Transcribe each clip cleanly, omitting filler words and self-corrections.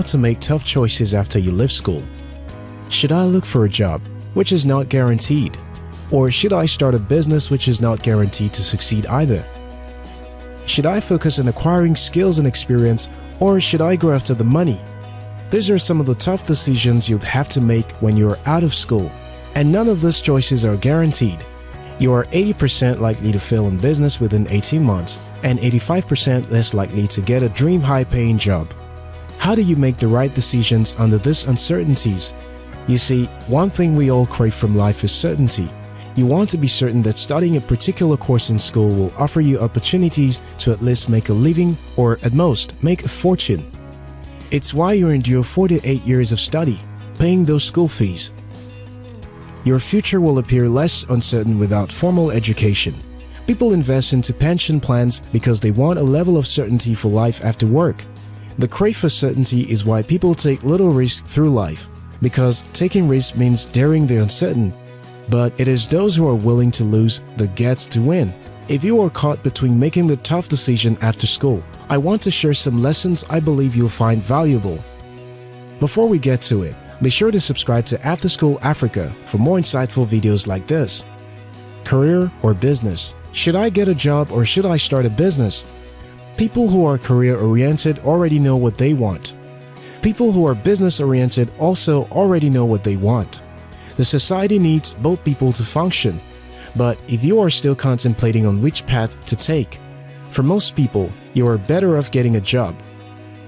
how to make tough choices after you leave school. Should I look for a job, which is not guaranteed? Or should I start a business which is not guaranteed to succeed either? Should I focus on acquiring skills and experience, or should I go after the money? These are some of the tough decisions you'll have to make when you're out of school, and none of these choices are guaranteed. You are 80% likely to fail in business within 18 months and 85% less likely to get a dream high-paying job. How do you make the right decisions under these uncertainties? You see, one thing we all crave from life is certainty. You want to be certain that studying a particular course in school will offer you opportunities to at least make a living or, at most, make a fortune. It's why you endure 4 to 8 years of study, paying those school fees. Your future will appear less uncertain without formal education. People invest into pension plans because they want a level of certainty for life after work. The crave for certainty is why people take little risk through life, because taking risks means daring the uncertain. But it is those who are willing to lose that gets to win. If you are caught between making the tough decision after school, I want to share some lessons I believe you'll find valuable. Before we get to it, be sure to subscribe to After School Africa for more insightful videos like this. Career or business? Should I get a job or should I start a business? People who are career-oriented already know what they want. People who are business-oriented also already know what they want. The society needs both people to function. But if you are still contemplating on which path to take, for most people, you are better off getting a job.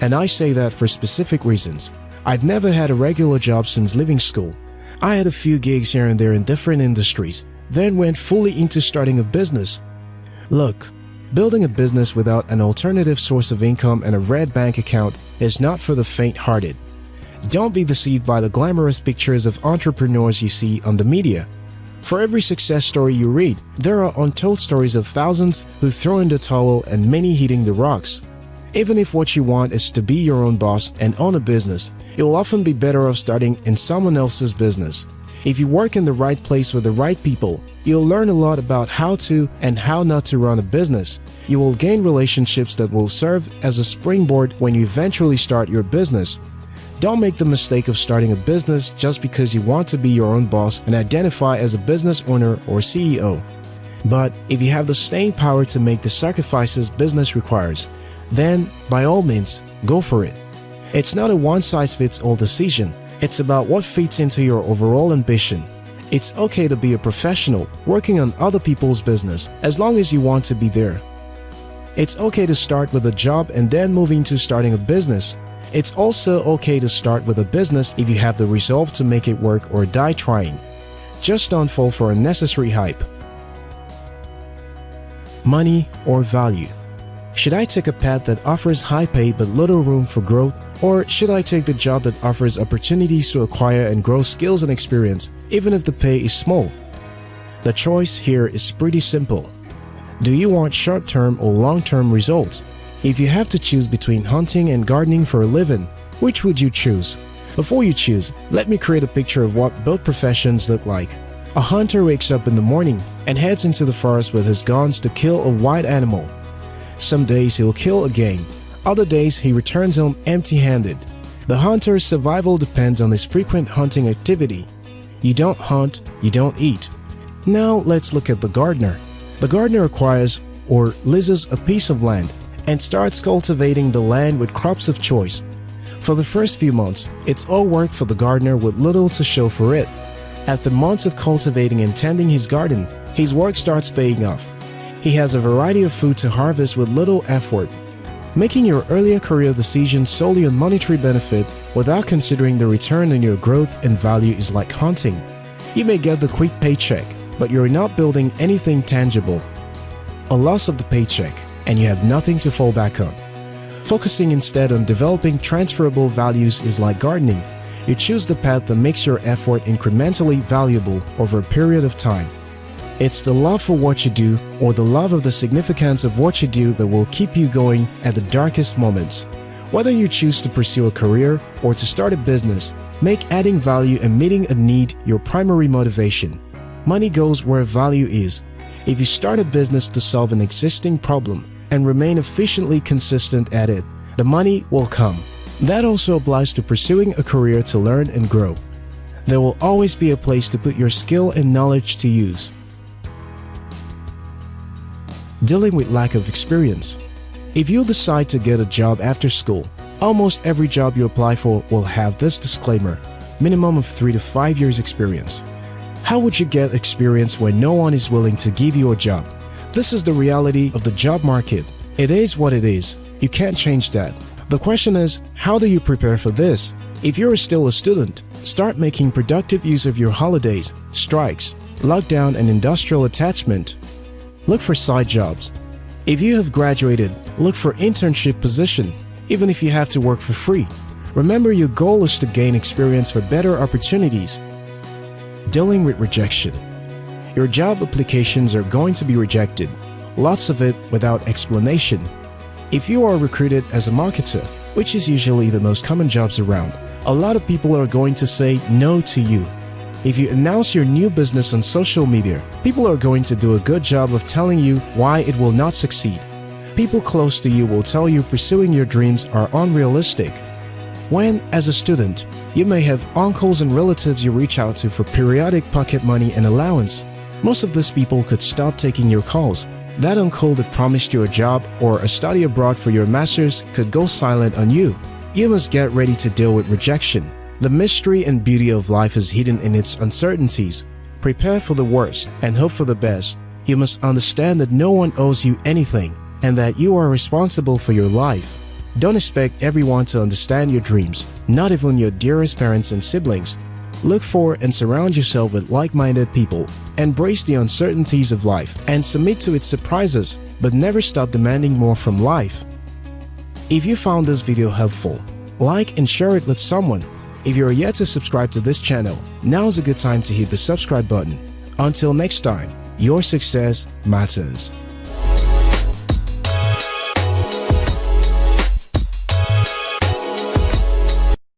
And I say that for specific reasons. I've never had a regular job since leaving school. I had a few gigs here and there in different industries, then went fully into starting a business. Look, building a business without an alternative source of income and a red bank account is not for the faint-hearted. Don't be deceived by the glamorous pictures of entrepreneurs you see on the media. For every success story you read, there are untold stories of thousands who throw in the towel and many hitting the rocks. Even if what you want is to be your own boss and own a business, you'll often be better off starting in someone else's business. If you work in the right place with the right people, you'll learn a lot about how to and how not to run a business. You will gain relationships that will serve as a springboard when you eventually start your business. Don't make the mistake of starting a business just because you want to be your own boss and identify as a business owner or CEO. But if you have the staying power to make the sacrifices business requires, then by all means, go for it. It's not a one-size-fits-all decision. It's about what fits into your overall ambition. It's okay to be a professional working on other people's business as long as you want to be there. It's okay to start with a job and then move into starting a business. It's also okay to start with a business if you have the resolve to make it work or die trying. Just don't fall for unnecessary hype. Money or value? Should I take a path that offers high pay but little room for growth, or should I take the job that offers opportunities to acquire and grow skills and experience, even if the pay is small? The choice here is pretty simple. Do you want short-term or long-term results? If you have to choose between hunting and gardening for a living, which would you choose? Before you choose, let me create a picture of what both professions look like. A hunter wakes up in the morning and heads into the forest with his guns to kill a wild animal. Some days he'll kill a game, other days he returns home empty-handed. The hunter's survival depends on his frequent hunting activity. You don't hunt, you don't eat. Now let's look at the gardener. The gardener acquires or leases a piece of land and starts cultivating the land with crops of choice. For the first few months, it's all work for the gardener with little to show for it. After months of cultivating and tending his garden, his work starts paying off. He has a variety of food to harvest with little effort. Making your earlier career decisions solely on monetary benefit without considering the return on your growth and value is like hunting. You may get the quick paycheck, but you're not building anything tangible. A loss of the paycheck, and you have nothing to fall back on. Focusing instead on developing transferable values is like gardening. You choose the path that makes your effort incrementally valuable over a period of time. It's the love for what you do or the love of the significance of what you do that will keep you going at the darkest moments. Whether you choose to pursue a career or to start a business, make adding value and meeting a need your primary motivation. Money goes where value is. If you start a business to solve an existing problem and remain efficiently consistent at it, the money will come. That also applies to pursuing a career to learn and grow. There will always be a place to put your skill and knowledge to use. Dealing with lack of experience. If you decide to get a job after school, almost every job you apply for will have this disclaimer: minimum of 3 to 5 years experience. How would you get experience when no one is willing to give you a job? This is the reality of the job market. It is what it is. You can't change that. The question is, how do you prepare for this? If you're still a student, start making productive use of your holidays, strikes, lockdown, and industrial attachment. Look for side jobs. If you have graduated, look for internship position, even if you have to work for free. Remember, your goal is to gain experience for better opportunities. Dealing with rejection. Your job applications are going to be rejected, lots of it without explanation. If you are recruited as a marketer, which is usually the most common jobs around, a lot of people are going to say no to you. If you announce your new business on social media, people are going to do a good job of telling you why it will not succeed. People close to you will tell you pursuing your dreams are unrealistic. When, as a student, you may have uncles and relatives you reach out to for periodic pocket money and allowance, most of these people could stop taking your calls. That uncle that promised you a job or a study abroad for your master's could go silent on you. You must get ready to deal with rejection. The mystery and beauty of life is hidden in its uncertainties. Prepare for the worst and hope for the best. You must understand that no one owes you anything and that you are responsible for your life. Don't expect everyone to understand your dreams, not even your dearest parents and siblings. Look for and surround yourself with like-minded people. Embrace the uncertainties of life and submit to its surprises, but never stop demanding more from life. If you found this video helpful, like and share it with someone. If you are yet to subscribe to this channel, now is a good time to hit the subscribe button. Until next time, your success matters.